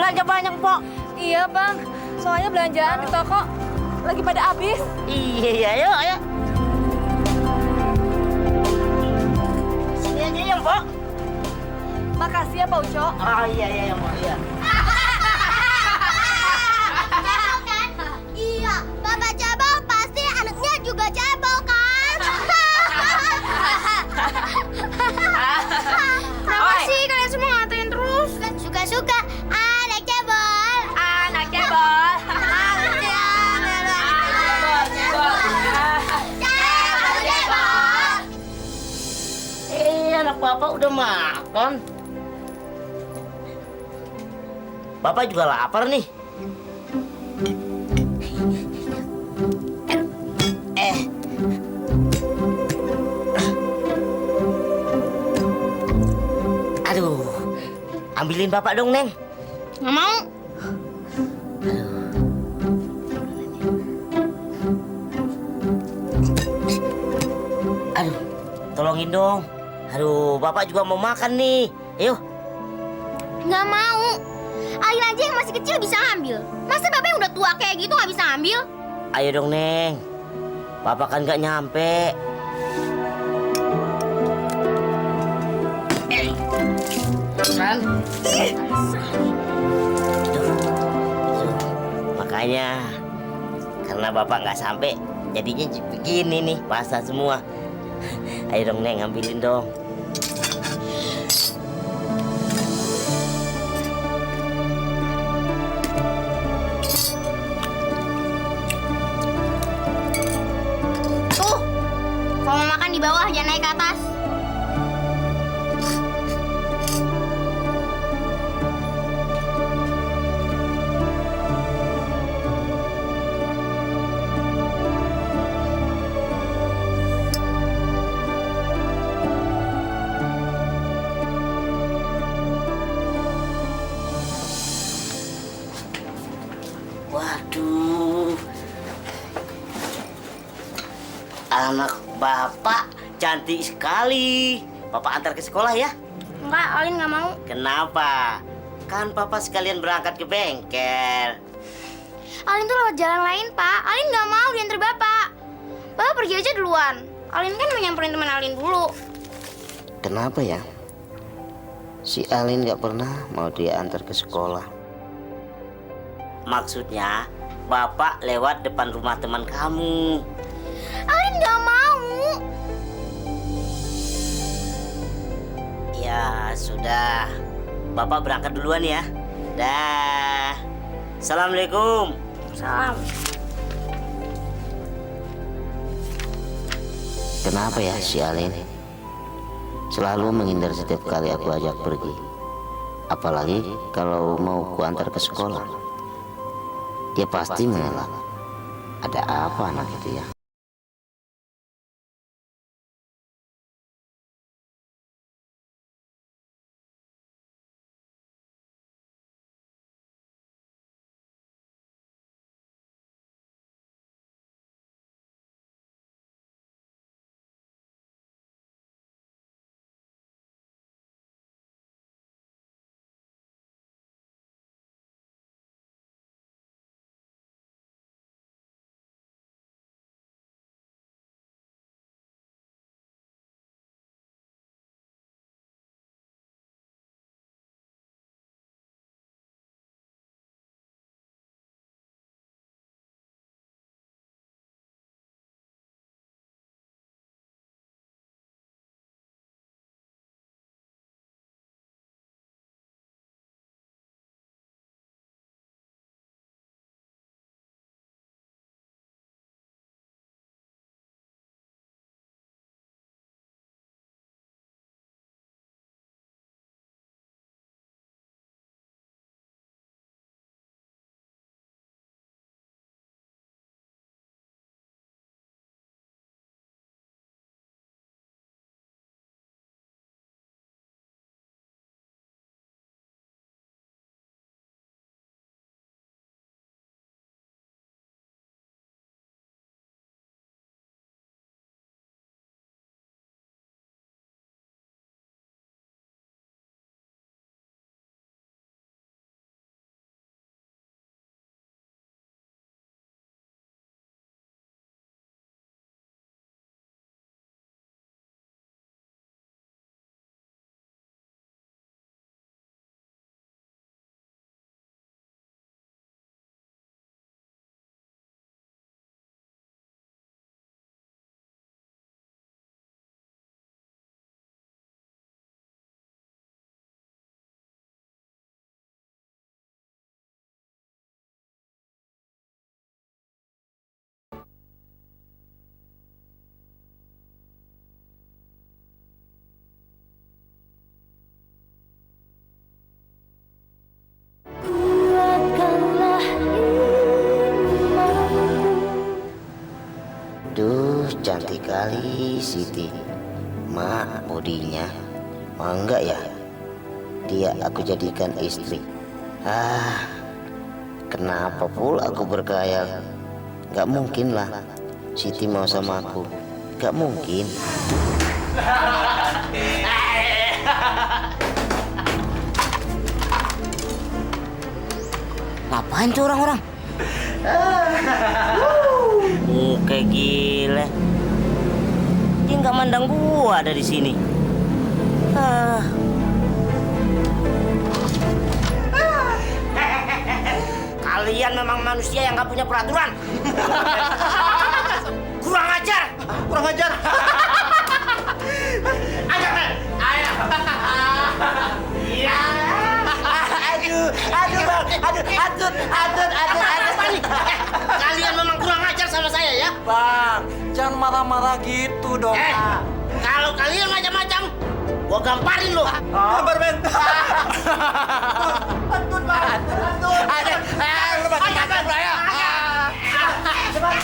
belanja banyak, Pok. Iya bang, soalnya belanjaan di toko lagi pada habis. Iya, ayo, ayo. Sini aja ya, Pok. Makasih ya Pak Uco. Oh iya, iya, Pok, iya. Iya, Bapak cebol pasti anaknya juga cebol kan? Kenapa sih kalian semua ngatain terus? Suka-suka anak cebol. Anak cebol. Anak Bapak udah makan. Bapak juga lapar nih. Aduh, ambilin Bapak dong, Neng. Nggak mau. Aduh, tolongin dong. Aduh, Bapak juga mau makan nih. Ayo. Nggak mau. Alin aja yang masih kecil bisa ngambil. Masa Bapak yang udah tua kayak gitu nggak bisa ngambil? Ayo dong, Neng. Bapak kan nggak nyampe. Kan? Makanya karena Bapak nggak sampai, jadinya begini nih, basah semua. Ayo dong, Neng, ambilin dong. Tuh, kalau mau makan di bawah jangan naik ke atas. Waduh, anak Bapak cantik sekali. Bapak antar ke sekolah ya? Enggak, Alin nggak mau. Kenapa? Kan Papa sekalian berangkat ke bengkel. Alin tuh lewat jalan lain, Pak. Alin nggak mau diantar Bapak. Bapak pergi aja duluan. Alin kan mau nyamperin teman Alin dulu. Kenapa ya? Si Alin nggak pernah mau dia antar ke sekolah. Maksudnya, Bapak lewat depan rumah teman kamu. Alin nggak mau. Ya, sudah. Bapak berangkat duluan ya. Dah. Assalamualaikum. Salam. Kenapa ya si Alin? Selalu menghindar setiap kali aku ajak pergi. Apalagi kalau mau ku antar ke sekolah. Dia pasti mengelak. Ada apa anak itu ya? Budinya. Oh enggak ya, dia aku jadikan istri. Kenapa pula aku berkhayal? Gak mungkin lah Siti mau sama aku. Gak mungkin. Ngapain tuh orang-orang? Kayak gila. Dia nggak mandang gua dari sini. Kalian memang manusia yang nggak punya peraturan. Kurang ajar. Kurang ajar. Ayo, men. Ayo. Iya. Aduh, Bang. Aduh. Kalian memang kurang ajar sama saya ya. Bang, jangan marah-marah gitu dong. Kalau kalian macam-macam, gua gamparin lo. Kabar, men. Aduh, Bang. Aduh. Lepasin, Bang.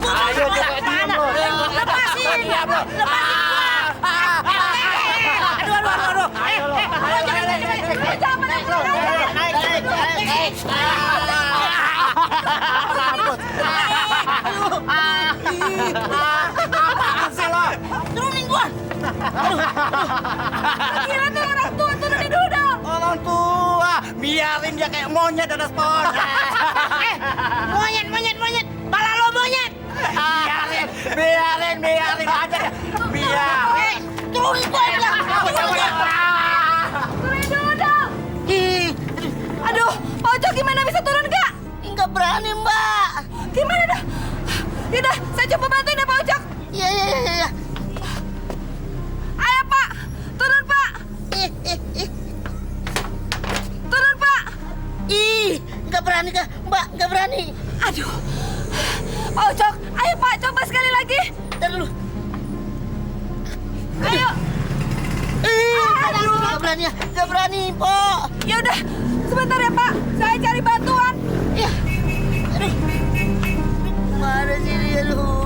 Ayo, diam lo. Lepasin. Aduh. Apaan sih lo? Turunin gua. Gila tuh orang tua, turunin dulu dong. Orang tua, biarin dia kayak monyet ada spon. Monyet. Pala lo monyet. Biarin aja. Biarin. Turunin gua bilang. Turunin dulu dong. Aduh, Pak Ojo gimana bisa turun, Kak? Nggak berani, Mbak. Gimana dah? Yaudah, saya coba bantuin ya Pak Ojak. Iya. Ayo Pak, turun Pak. Turun Pak. Nggak berani kah, Mbak? Nggak berani. Aduh, Pak Ojak, ayo Pak, coba sekali lagi. Ntar dulu. Ayo. Aduh, nggak berani, Po. Yaudah, sebentar ya Pak, saya cari bantuan. Iya. Aduh. Mana sih dia, aduh.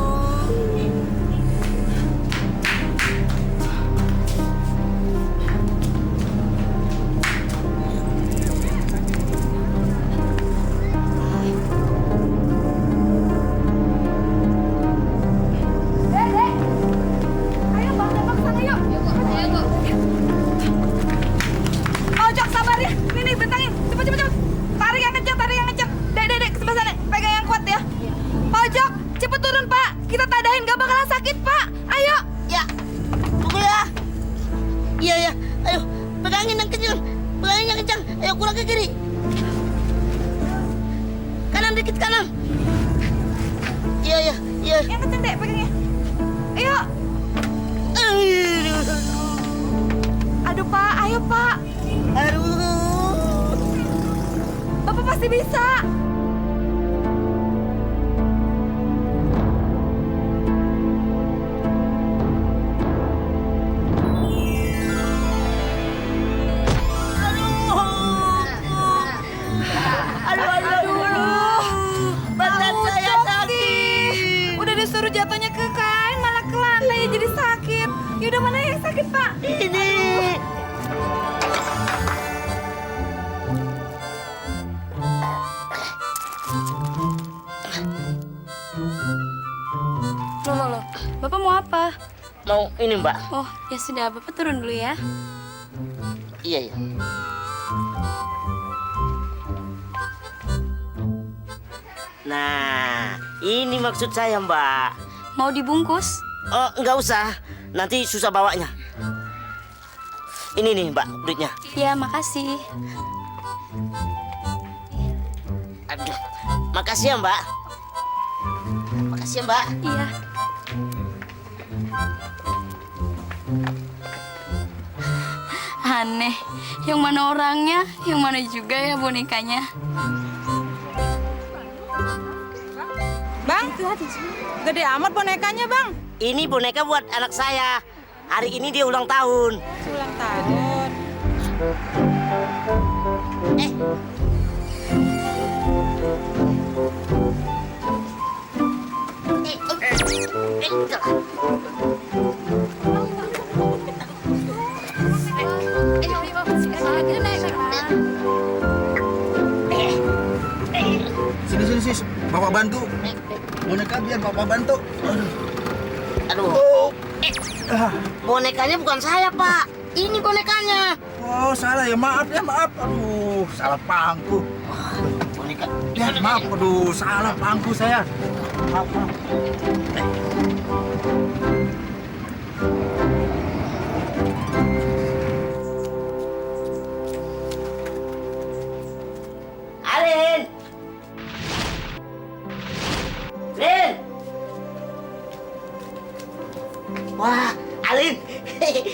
Dek. Ayo Bang, tembak sana yuk. Ayo. Pak Ojak, sabar ya. Nih, bentangin. Cepet. Tarik yang kencang. Dek, sebelah sana. Pegang yang kuat ya. Pak Ojak, cepet turun Pak. Kita tadahin gak bakalan sakit Pak. Ayo. Ya, tunggu ya. Iya. Ayo, pegangin yang kencang. Ayo, kurang ke kiri. Kanan dikit, kanan. Iya. Yang kencang dek, pegangnya. Ayo. Aduh Pak, ayo Pak. Aduh. Bapak pasti bisa. Badan Pak saya Ojak sakit. sih. Udah disuruh jatuhnya ke kain malah ke lantai jadi sakit. Yaudah mana yang sakit Pak? Ini. Loh. Bapak mau apa? Mau ini, Mbak. Oh, ya sudah. Bapak turun dulu ya. Iya. Nah, ini maksud saya, Mbak. Mau dibungkus? Oh, nggak usah. Nanti susah bawanya. Ini nih, Mbak, duitnya. Ya, makasih. Aduh, makasih ya, Mbak. Makasih ya, Mbak. Iya. Aneh, yang mana orangnya, yang mana juga ya bonekanya. Bang, gede amat bonekanya Bang. Ini boneka buat anak saya. Hari ini dia ulang tahun. Ulang tahun. Eh. Sini. Bapak bantu. Boneka biar Bapak bantu. Aduh. Bonekanya bukan saya, Pak. Ini bonekanya. Oh, salah ya. Maaf. Aduh, salah pangku. Boneka. Ya, maaf. Aduh, salah pangku saya. Maaf. Alin. Lin. Wah, Alin.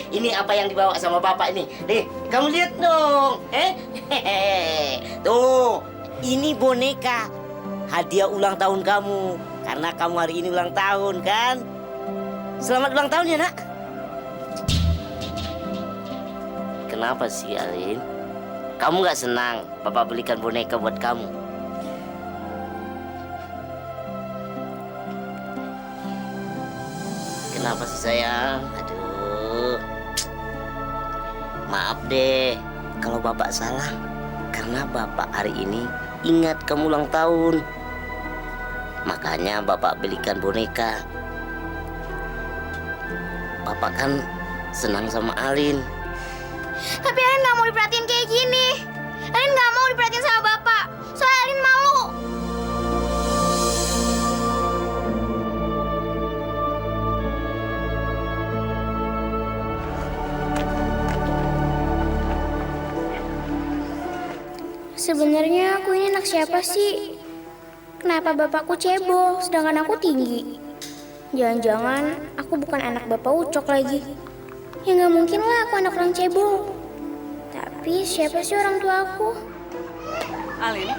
Ini apa yang dibawa sama Bapak ini? Nih, kamu lihat dong. Tuh, ini boneka. Hadiah ulang tahun kamu. Karena kamu hari ini ulang tahun, kan? Selamat ulang tahun ya, Nak. Kenapa sih, Alin? Kamu nggak senang Bapak belikan boneka buat kamu? Kenapa sih, sayang? Aduh. Maaf deh kalau Bapak salah. Karena Bapak hari ini ingat kamu ulang tahun. Makanya Bapak belikan boneka. Bapak kan senang sama Alin. Tapi Alin nggak mau diperhatiin kayak gini. Alin nggak mau diperhatiin sama Bapak. Soalnya Alin malu. Sebenarnya aku ini anak siapa sih? Kenapa bapakku cebol, sedangkan aku tinggi? Jangan-jangan aku bukan anak bapak Ucok lagi. Ya nggak mungkin lah aku anak orang cebol. Tapi siapa sih orang tua aku? Alin,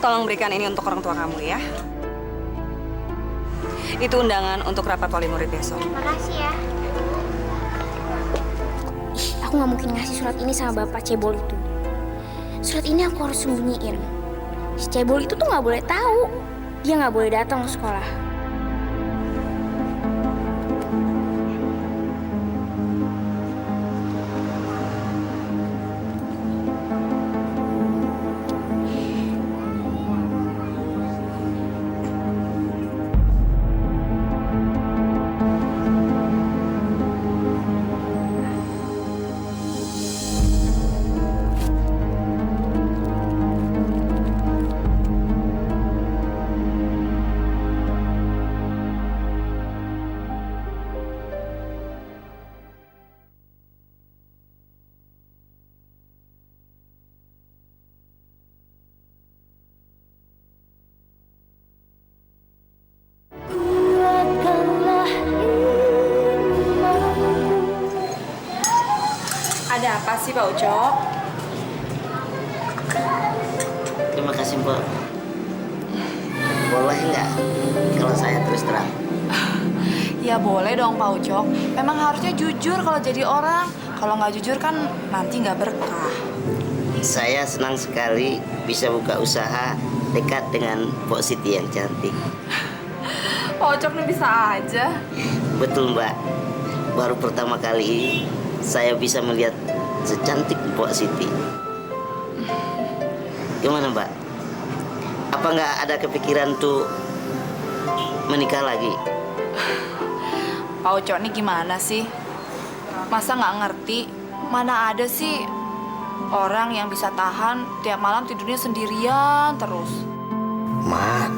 tolong berikan ini untuk orang tua kamu ya. Itu undangan untuk rapat wali murid besok. Makasih ya. Aku nggak mungkin ngasih surat ini sama bapak cebol itu. Surat ini aku harus sembunyiin. Si cebol itu tuh nggak boleh tahu. Dia nggak boleh datang ke sekolah. Ada apa sih Pak Ucok? Terima kasih, Mbak. Boleh nggak kalau saya terus terang? Ya boleh dong Pak Ucok. Memang harusnya jujur kalau jadi orang. Kalau nggak jujur kan nanti nggak berkah. Saya senang sekali bisa buka usaha dekat dengan Pok Siti yang cantik. Pak Ucok nih bisa aja. Betul, Mbak. Baru pertama kali saya bisa melihat secantik Pok Siti. Gimana, Mbak? Apa nggak ada kepikiran tuh menikah lagi? Pak Ucok nih gimana sih? Masa nggak ngerti? Mana ada sih orang yang bisa tahan tiap malam tidurnya sendirian terus? Ma,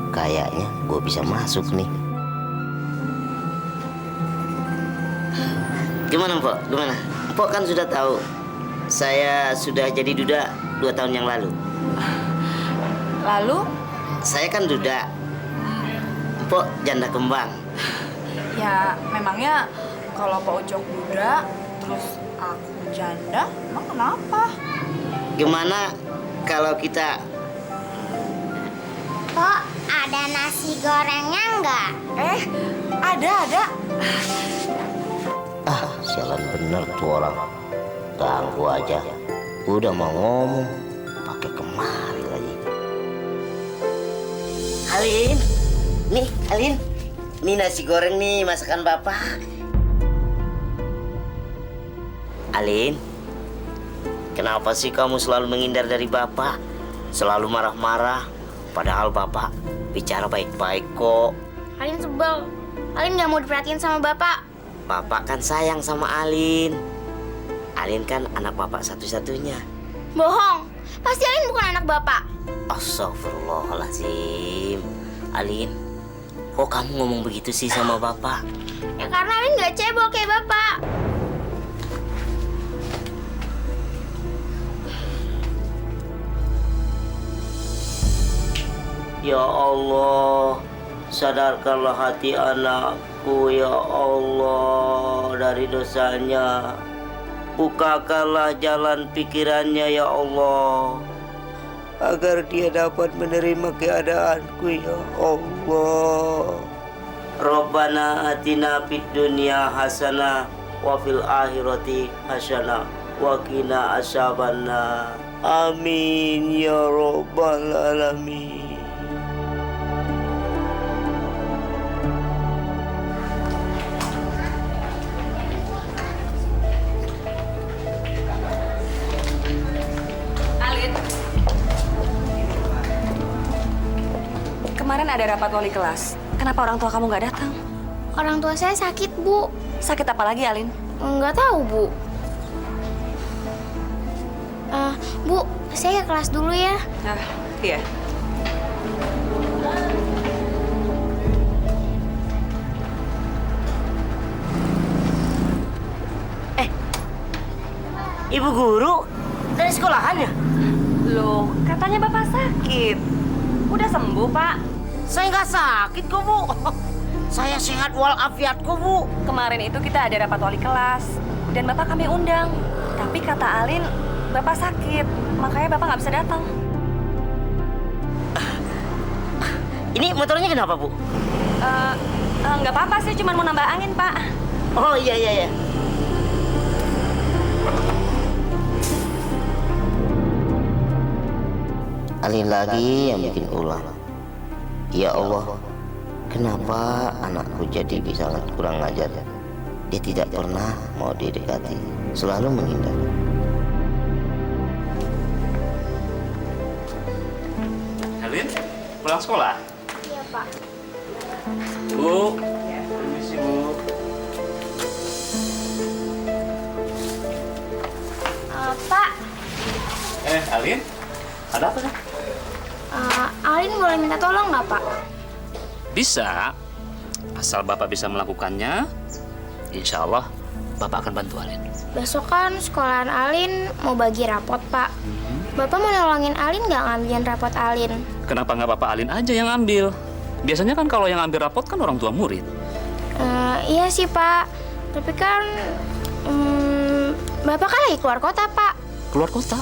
kayaknya gue bisa masuk nih. Gimana, Mpok? Gimana? Mpok kan sudah tahu saya sudah jadi duda 2 tahun yang lalu. Lalu? Saya kan duda. Mpok janda kembang. Ya memangnya kalau Pak Ucok duda terus aku janda, emang kenapa? Gimana kalau kita... Kok ada nasi gorengnya nggak? Ada. Sialan bener tuh orang. Ganggu aja. Udah mau ngomong, pakai kemari lagi. Alin, nih Alin. Ini nasi goreng nih, masakan Bapak. Alin, kenapa sih kamu selalu menghindar dari Bapak? Selalu marah-marah, padahal Bapak bicara baik-baik kok. Alin sebel. Alin nggak mau diperhatiin sama bapak. Bapak kan sayang sama Alin. Alin kan anak Bapak satu-satunya. Bohong. Pasti Alin bukan anak bapak. Astagfirullahaladzim. Alin, kok kamu ngomong begitu sih sama Bapak? Ya karena Alin nggak cebol kayak bapak. Ya Allah, sadarkanlah hati anakku ya Allah dari dosanya. Bukakanlah jalan pikirannya ya Allah, agar dia dapat menerima keadaanku ya Allah. Rabbana atina fid dunya hasanah wa fil akhirati hasanah wa qina adzabannar. Amin ya rabbal alamin. Kemarin ada rapat wali kelas. Kenapa orang tua kamu nggak datang? Orang tua saya sakit, Bu. Sakit apa lagi, Alin? Nggak tahu, Bu. Bu, saya ke kelas dulu ya. Nah, iya. Ibu guru dari sekolahan ya? Loh, katanya Bapak sakit. Udah sembuh, Pak. Saya nggak sakit kok, Bu. Saya sehat walafiat kok, Bu. Kemarin itu kita ada rapat wali kelas. Dan Bapak kami undang. Tapi kata Alin, Bapak sakit. Makanya Bapak nggak bisa datang. Ini motornya kenapa, Bu? Nggak apa-apa sih, cuma mau nambah angin, Pak. Oh, iya. Alin lagi yang bikin ulah. Ya Allah, kenapa anakku jadi bisa kurang ajar? Dia tidak pernah mau didekati, selalu menghindar. Alin, pulang sekolah? Iya, Pak. Bu, permisi Bu. Pak, Alin, ada apa nih? Alin boleh minta tolong nggak, Pak? Bisa, asal Bapak bisa melakukannya, insya Allah Bapak akan bantu Alin. Besok kan sekolahan Alin mau bagi rapot, Pak. Bapak mau nolongin Alin nggak ngambilin rapot Alin? Kenapa nggak Bapak Alin aja yang ambil? Biasanya kan kalau yang ambil rapot kan orang tua murid. Iya sih, Pak. Tapi kan Bapak kan lagi keluar kota, Pak. Keluar kota?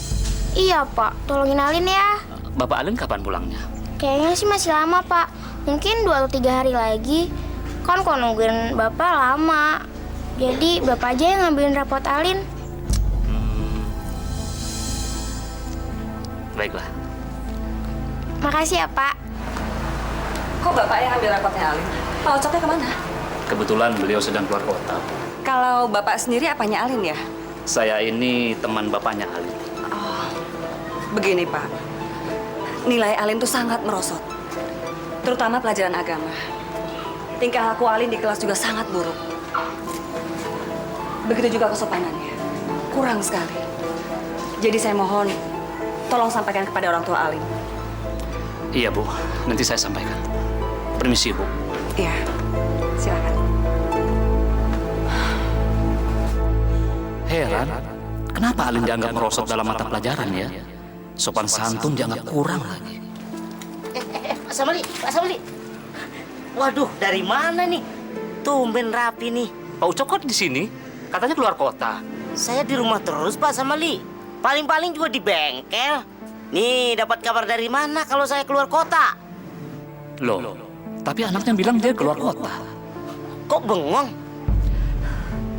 Iya, Pak. Tolongin Alin ya. Bapak Alin kapan pulangnya? Kayaknya sih masih lama, Pak. Mungkin 2 atau 3 hari lagi. Kan kalau nungguin Bapak lama. Jadi Bapak aja yang ngambilin rapot Alin. Baiklah. Makasih ya, Pak. Kok Bapak yang ambil rapotnya Alin? Pak Ocoknya kemana? Kebetulan beliau sedang keluar kota. Kalau Bapak sendiri apanya Alin ya? Saya ini teman bapaknya Alin. Begini, Pak. Nilai Alin tuh sangat merosot. Terutama pelajaran agama. Tingkah laku Alin di kelas juga sangat buruk. Begitu juga kesopanannya. Kurang sekali. Jadi saya mohon, tolong sampaikan kepada orang tua Alin. Iya Bu, nanti saya sampaikan. Permisi Bu. Iya, silakan. Heran, kenapa Alin dianggap merosot dalam mata pelajaran ya? Sopan santun dianggap kurang lagi. Pak Samali. Waduh, dari mana nih? Tumben rapi nih. Pak Ucok kok di sini? Katanya keluar kota. Saya di rumah terus, Pak Samali. Paling-paling juga di bengkel. Nih, dapat kabar dari mana kalau saya keluar kota? Loh, tapi anaknya bilang dia keluar kota. Kok bengong?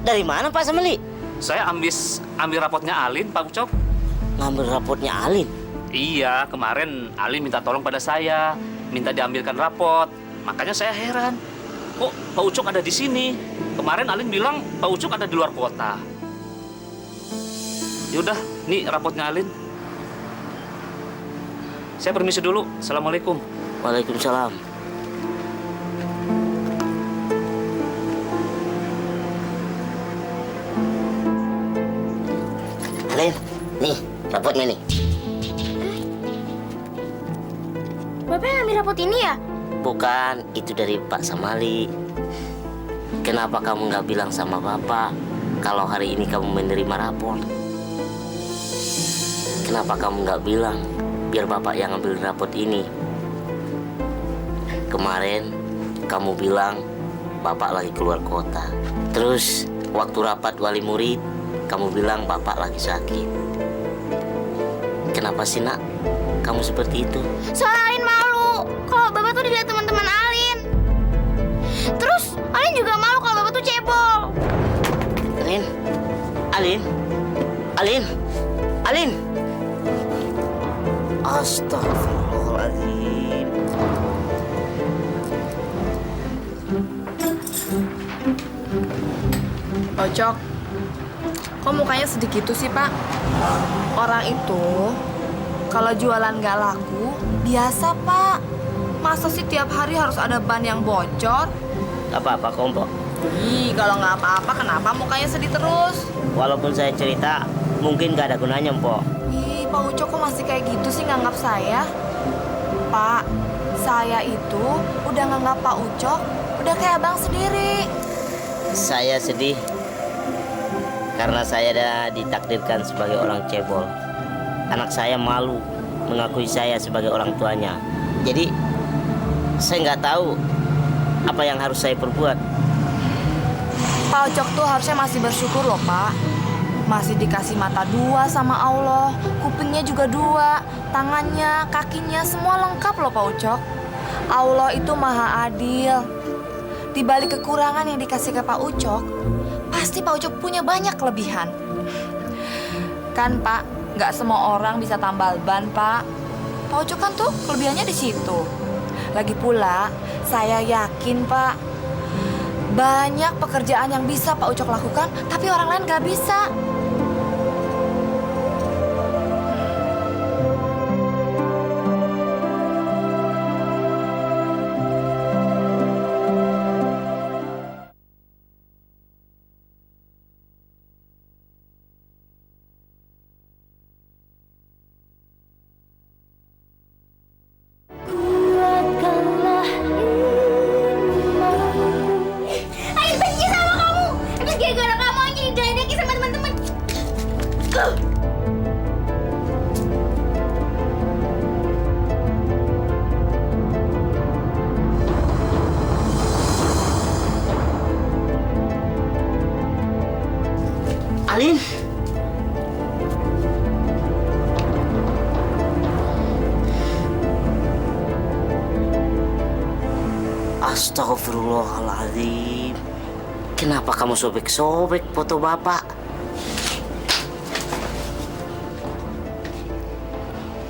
Dari mana, Pak Samali? Saya ambil rapotnya Alin, Pak Ucok. Ngambil rapotnya Alin? Iya, kemarin Alin minta tolong pada saya, minta diambilkan rapot. Makanya saya heran, kok Pak Ucok ada di sini? Kemarin Alin bilang Pak Ucok ada di luar kota. Yaudah, nih rapotnya Alin. Saya permisi dulu. Assalamualaikum. Waalaikumsalam. Alin, nih rapotnya nih. Bapak yang ambil rapot ini ya? Bukan, itu dari Pak Samali. Kenapa kamu nggak bilang sama Bapak kalau hari ini kamu menerima rapor? Kenapa kamu nggak bilang biar Bapak yang ambil rapot ini? Kemarin kamu bilang Bapak lagi keluar kota. Terus waktu rapat wali murid, kamu bilang Bapak lagi sakit. Kenapa sih, Nak? Kamu seperti itu? Soalnya Alin malu kalau Bapak tuh dilihat teman-teman Alin. Terus Alin juga malu kalau Bapak tuh cebol. Alin, Alin, Alin, Alin. Astagfirullahaladzim. Ojok, kok mukanya sedih gitu sih, Pak? Orang itu kalau jualan nggak laku, biasa, Pak. Masa sih tiap hari harus ada ban yang bocor? Gak apa-apa, Kompok. Ih, kalau nggak apa-apa, kenapa mukanya sedih terus? Walaupun saya cerita, mungkin gak ada gunanya, Mpok. Ih, Pak Ucok kok masih kayak gitu sih nganggap saya? Pak, saya itu udah nganggap Pak Ucok udah kayak abang sendiri. Saya sedih karena saya ditakdirkan sebagai orang cebol. Anak saya malu mengakui saya sebagai orang tuanya. Jadi, saya nggak tahu apa yang harus saya perbuat. Pak Ucok tuh harusnya masih bersyukur loh, Pak. Masih dikasih mata dua sama Allah, kupingnya juga dua, tangannya, kakinya, semua lengkap loh Pak Ucok. Allah itu maha adil. Di balik kekurangan yang dikasih ke Pak Ucok, pasti Pak Ucok punya banyak kelebihan. Kan Pak, nggak semua orang bisa tambal ban, Pak. Pak Ucok kan tuh kelebihannya di situ. Lagi pula, saya yakin Pak, banyak pekerjaan yang bisa Pak Ucok lakukan, tapi orang lain nggak bisa. Alin benci sama kamu. Habis gara-gara kamu aja diledekin sama teman-teman. Alin, astagfirullahaladzim. Kenapa kamu sobek-sobek foto Bapak?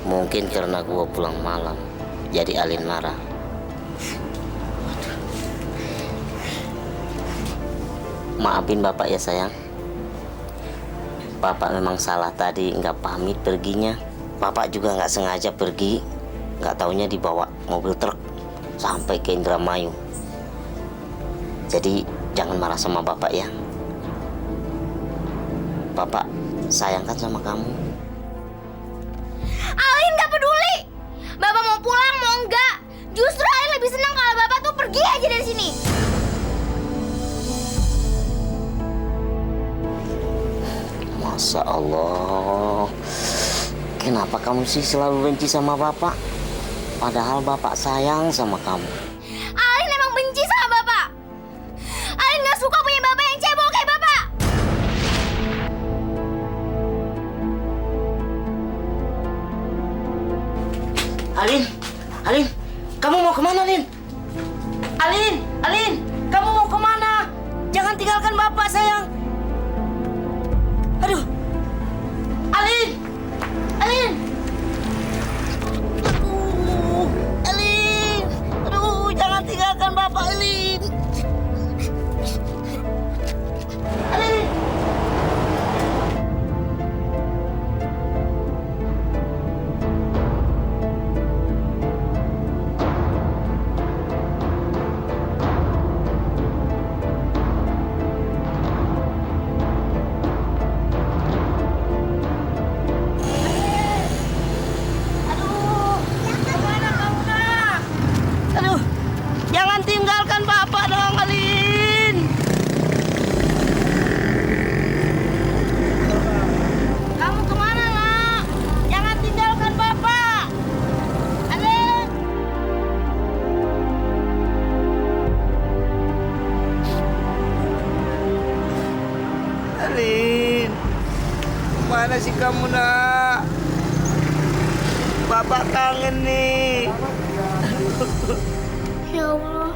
Mungkin karena gua pulang malam, jadi Alin marah. Maafin Bapak ya sayang. Bapak memang salah tadi nggak pamit perginya. Bapak juga nggak sengaja pergi, nggak taunya dibawa mobil truk sampai ke Indramayu. Jadi jangan marah sama Bapak ya. Bapak sayang kan sama kamu. Alin nggak peduli. Bapak mau pulang mau enggak. Justru Alin lebih senang kalau Bapak tuh pergi aja dari sini. Masya Allah, kenapa kamu sih selalu benci sama Bapak? Padahal Bapak sayang sama kamu. Alin emang benci sama Bapak. Alin nggak suka punya Bapak yang cebol kayak Bapak. Alin, Alin, kamu mau kemana, Alin? Alin, Alin, kamu mau kemana? Jangan tinggalkan Bapak, sayang. Aduh, Alin, Alin. Aduh, Alin. Aduh, jangan tinggalkan Bapak, Alin. Alin. Alin, mana sih kamu nak? Bapak kangen nih. Ya Allah,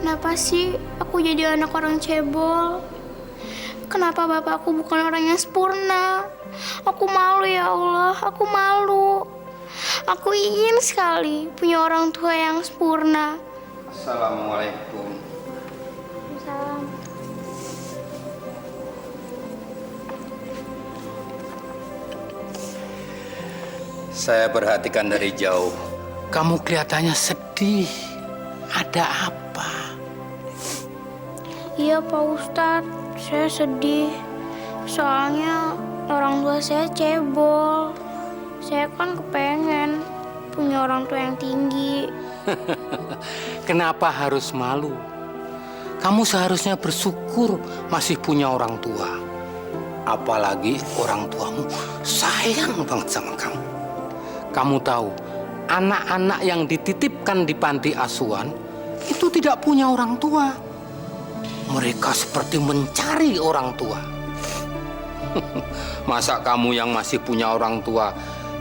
kenapa sih aku jadi anak orang cebol? Kenapa bapakku bukan orang yang sempurna? Aku malu ya Allah, aku malu. Aku ingin sekali punya orang tua yang sempurna. Assalamualaikum. Salam. Saya perhatikan dari jauh. Kamu kelihatannya sedih. Ada apa? Iya Pak Ustadz, saya sedih. Soalnya orang tua saya cebol. Saya kan kepengen punya orang tua yang tinggi. Kenapa harus malu? Kamu seharusnya bersyukur masih punya orang tua. Apalagi orang tuamu sayang banget sama kamu. Kamu tahu, anak-anak yang dititipkan di panti asuhan itu tidak punya orang tua. Mereka seperti mencari orang tua. Masa kamu yang masih punya orang tua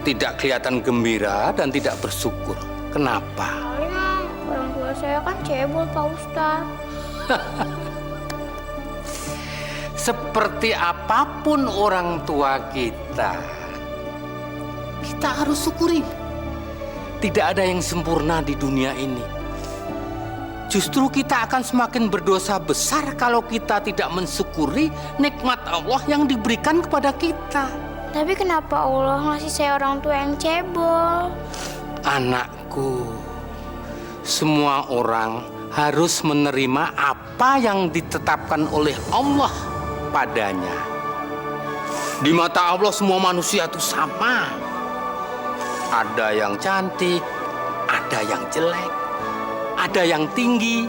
tidak kelihatan gembira dan tidak bersyukur? Kenapa? Soalnya orang tua saya kan cebol Pak Ustadz. Seperti apapun orang tua kita harus syukuri. Tidak ada yang sempurna di dunia ini. Justru kita akan semakin berdosa besar kalau kita tidak mensyukuri nikmat Allah yang diberikan kepada kita. Tapi kenapa Allah ngasih saya orang tua yang cebol? Anakku, semua orang harus menerima apa yang ditetapkan oleh Allah padanya. Di mata Allah semua manusia itu sama. Ada yang cantik, ada yang jelek, ada yang tinggi,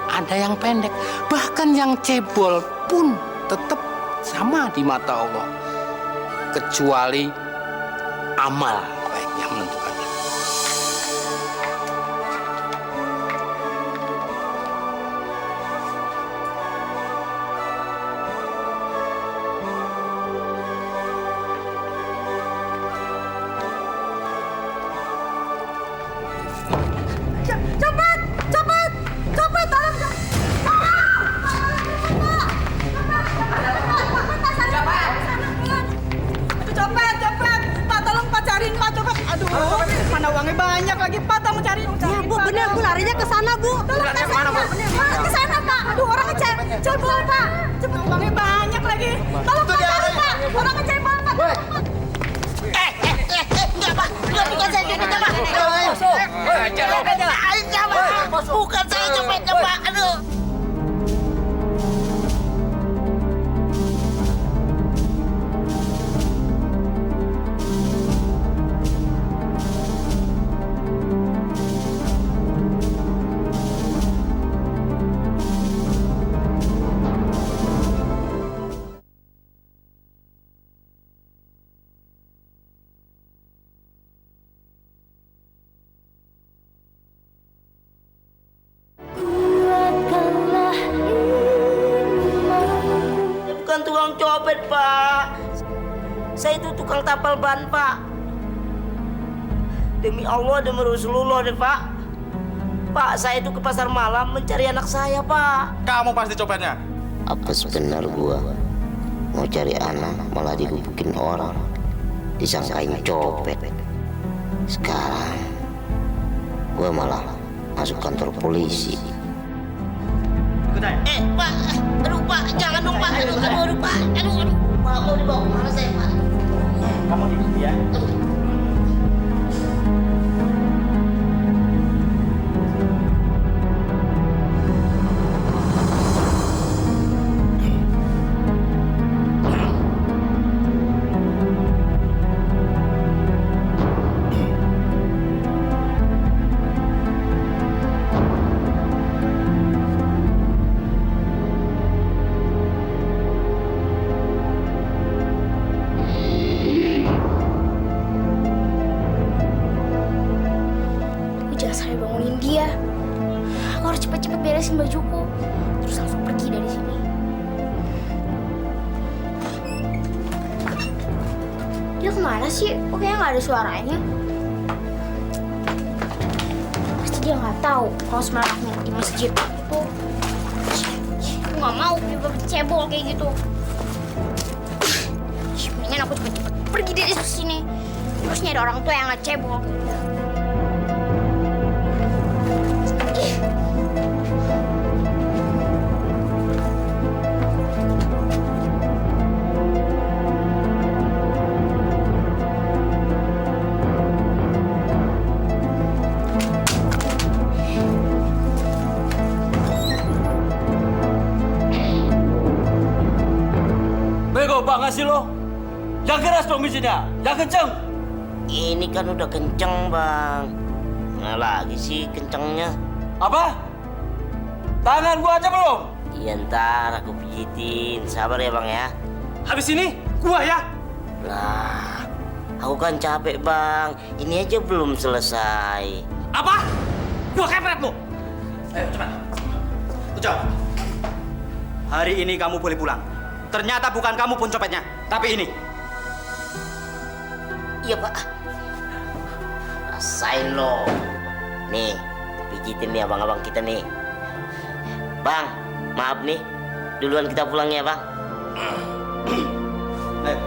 ada yang pendek. Bahkan yang cebol pun tetap sama di mata Allah. Kecuali amal baik yang menentukan. Mana uangnya banyak lagi, Pak. Kamu cari. Ya, Bu, bener. Bu, larinya ke sana, Bu. Tolong ke sana, Bu. Ke sana, Pak. Aduh, orangnya cebol, Pak. Cepet, uangnya banyak lagi. Tolong Pak, cari, Pak. Orangnya cebol, Pak. Enggak, Pak. Bukan saya copetnya, Pak. Bukan saya copetnya, Pak. Aduh. Copet, Pak. Saya itu tukang tapal ban, Pak. Demi Allah, demi Rasulullah deh, Pak. Pak, saya itu ke pasar malam mencari anak saya, Pak. Kamu pasti copetnya. Apa sebenar gua mau cari anak malah digebukin orang, disangkain copet. Sekarang gua malah masuk kantor polisi. Pak, aduh, Pak, jangan dong, Pak. Aduh, Pak. Aduh. Pak, mau dibawa kemana saya, Pak? Kamu di sini ya. Aku harus cepet-cepet beresin bajuku, terus langsung pergi dari sini. kemana sih? Kok kayaknya nggak ada suaranya? Pasti dia nggak tahu kalau semalam aku ngumpet di masjid. Aku nggak mau punya bapak cebol kayak gitu. Mendingan aku cepet-cepet pergi dari sini. Terusnya ada orang tua yang nggak cebol. Bego banget sih lo. Yang keras dong mesinnya, yang kenceng. Ini kan udah kenceng, Bang. Mana lagi sih kencengnya? Apa? Tangan gua aja belum? Iya, ntar aku pijitin. Sabar ya, Bang ya. Habis ini gua ya. Lah, aku kan capek, Bang. Ini aja belum selesai. Apa? Gua kepret lu. Ayo cepat. Ucap. Hari ini kamu boleh pulang. Ternyata bukan kamu pencopetnya, tapi ini. Iya, Pak. Rasain lo. Nih, pijitin nih abang-abang kita nih. Bang, maaf nih. Duluan kita pulang ya, Bang. Ayo.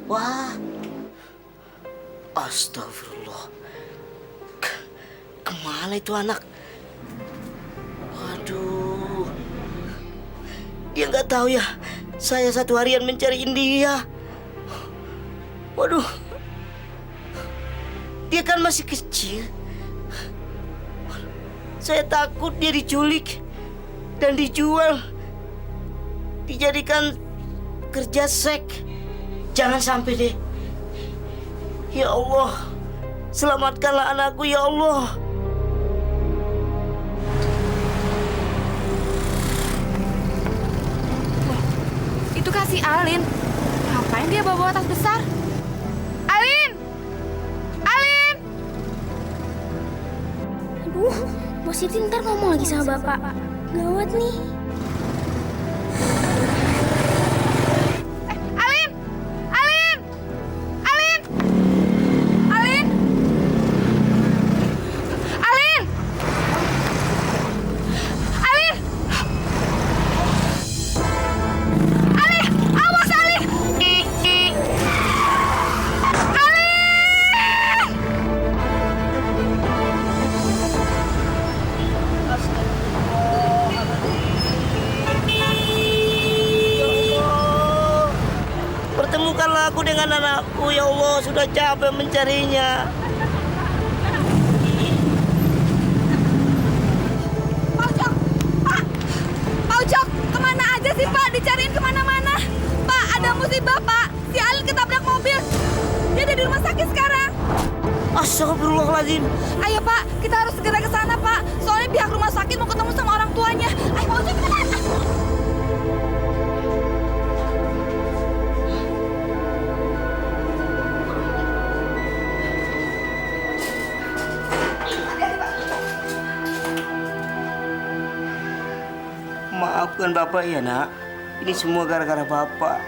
Wah. Astagfirullah. Kemana itu anak? Waduh. Dia nggak tahu ya. Saya satu harian mencariin dia. Waduh. Dia kan masih kecil. Saya takut dia diculik dan dijual. Dijadikan kerja seks. Jangan sampai deh. Ya Allah, selamatkanlah anakku ya Allah. Itu kan si Alin. Ngapain dia bawa tas besar? Alin! Alin! Aduh, Mbak Siti ntar ngomong lagi sama bapak. Gawat nih. Alin! Alin! Alin! Alin! Alin! Alin! Alin! Awas Alin! Alin! Pertemukanlah aku dengan anakku ya Allah, sudah capek mencarinya. Pak Ucok! Pak! Pak Ucok! Kemana aja sih Pak? Dicariin kemana-mana. Pak, ada musibah Pak. Si Alin ketabrak mobil. Dia ada di rumah sakit sekarang. Astagfirullahaladzim. Ayo Pak, kita harus segera ke sana Pak. Soalnya pihak rumah sakit mau ketemu sama orang tuanya. Ayo Pak Ucok, kita sana. Maafkan Bapak ya nak. Ini semua gara-gara Bapak.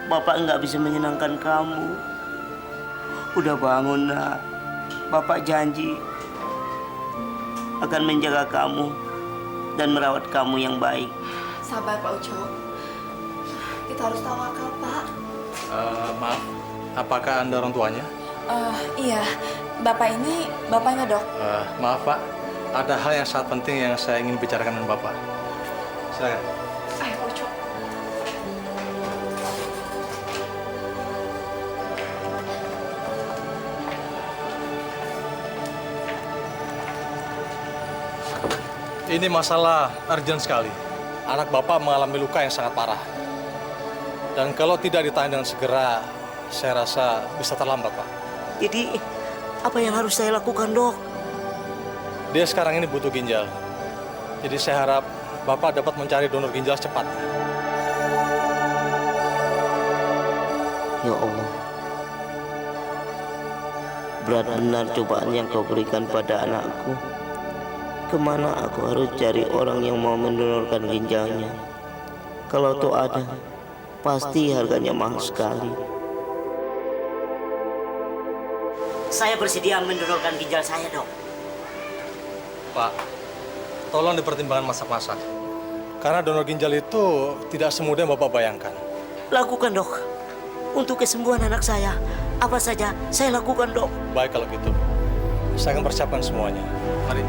Bapak nggak bisa menyenangkan kamu. Udah bangun nak. Bapak janji akan menjaga kamu dan merawat kamu yang baik. Sabar Pak Ucok. Kita harus tawakal Pak. Maaf, apakah Anda orang tuanya? Iya, Bapak ini bapaknya dok. Maaf Pak, ada hal yang sangat penting yang saya ingin bicarakan dengan Bapak. Silakan. Ayo Pak Ucok. Ini masalah urgent sekali. Anak Bapak mengalami luka yang sangat parah. Dan kalau tidak ditangani dengan segera, saya rasa bisa terlambat, Pak. Jadi apa yang harus saya lakukan dok? Dia sekarang ini butuh ginjal. Jadi saya harap Bapak dapat mencari donor ginjal secepatnya. Ya Allah, berat benar cobaan yang kau berikan pada anakku. Kemana aku harus cari orang yang mau mendonorkan ginjalnya? Kalau tuh ada, pasti harganya mahal sekali. Saya bersedia mendonorkan ginjal saya, Dok. Pak, tolong dipertimbangkan masak-masak. Karena donor ginjal itu tidak semudah yang Bapak bayangkan. Lakukan, Dok. Untuk kesembuhan anak saya, apa saja saya lakukan, Dok. Baik kalau gitu. Saya akan persiapkan semuanya. Mari.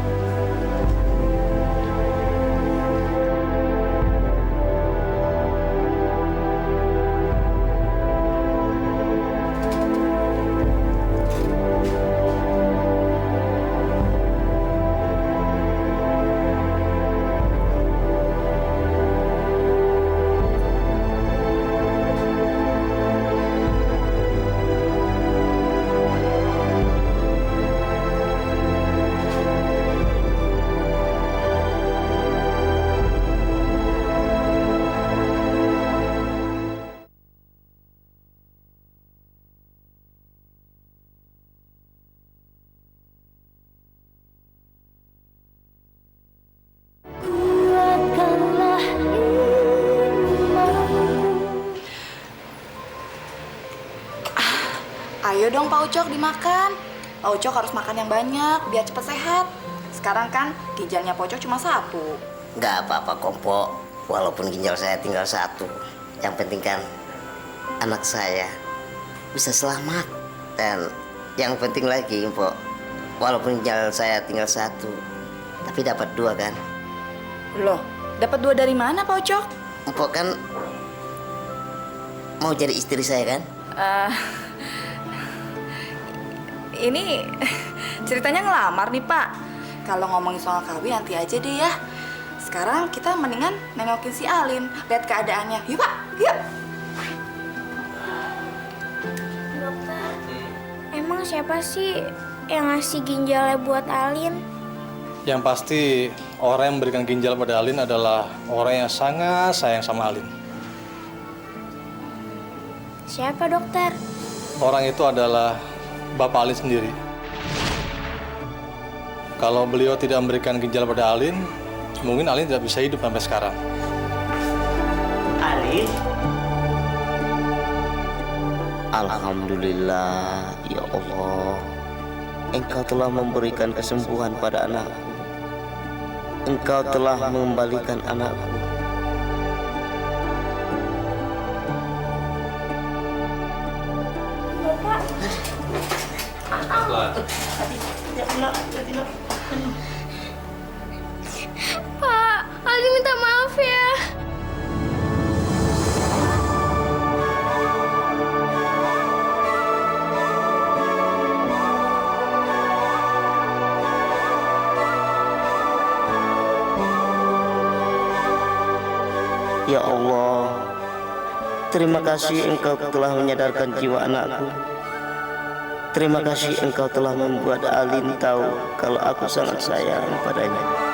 Ayo dong Pak Ucok dimakan. Pak Ucok harus makan yang banyak biar cepat sehat. Sekarang kan ginjalnya Pak Ucok cuma 1. Nggak apa-apa Kompo, walaupun ginjal saya tinggal 1. Yang penting kan anak saya bisa selamat. Dan yang penting lagi Kompo, walaupun ginjal saya tinggal 1, tapi dapat 2 kan? Loh, dapat 2 dari mana Pak Ucok? Kompo kan mau jadi istri saya kan? Ini ceritanya ngelamar nih Pak. Kalau ngomongin soal kawin nanti aja deh ya. Sekarang kita mendingan nengokin si Alin, lihat keadaannya. Yuk Pak, yuk. Dokter, emang siapa sih yang ngasih ginjalnya buat Alin? Yang pasti orang yang memberikan ginjal pada Alin adalah orang yang sangat sayang sama Alin. Siapa dokter? Orang itu adalah Bapak Alin sendiri. Kalau beliau tidak memberikan ginjal pada Alin, mungkin Alin tidak bisa hidup sampai sekarang. Alin? Alhamdulillah, ya Allah. Engkau telah memberikan kesembuhan pada anakku. Engkau telah mengembalikan anakku. Pak, Alin minta maaf ya. Ya Allah, terima kasih Engkau telah menyadarkan jiwa anakku. Terima kasih Engkau telah membuat Alin tahu kalau aku sangat sayang padanya.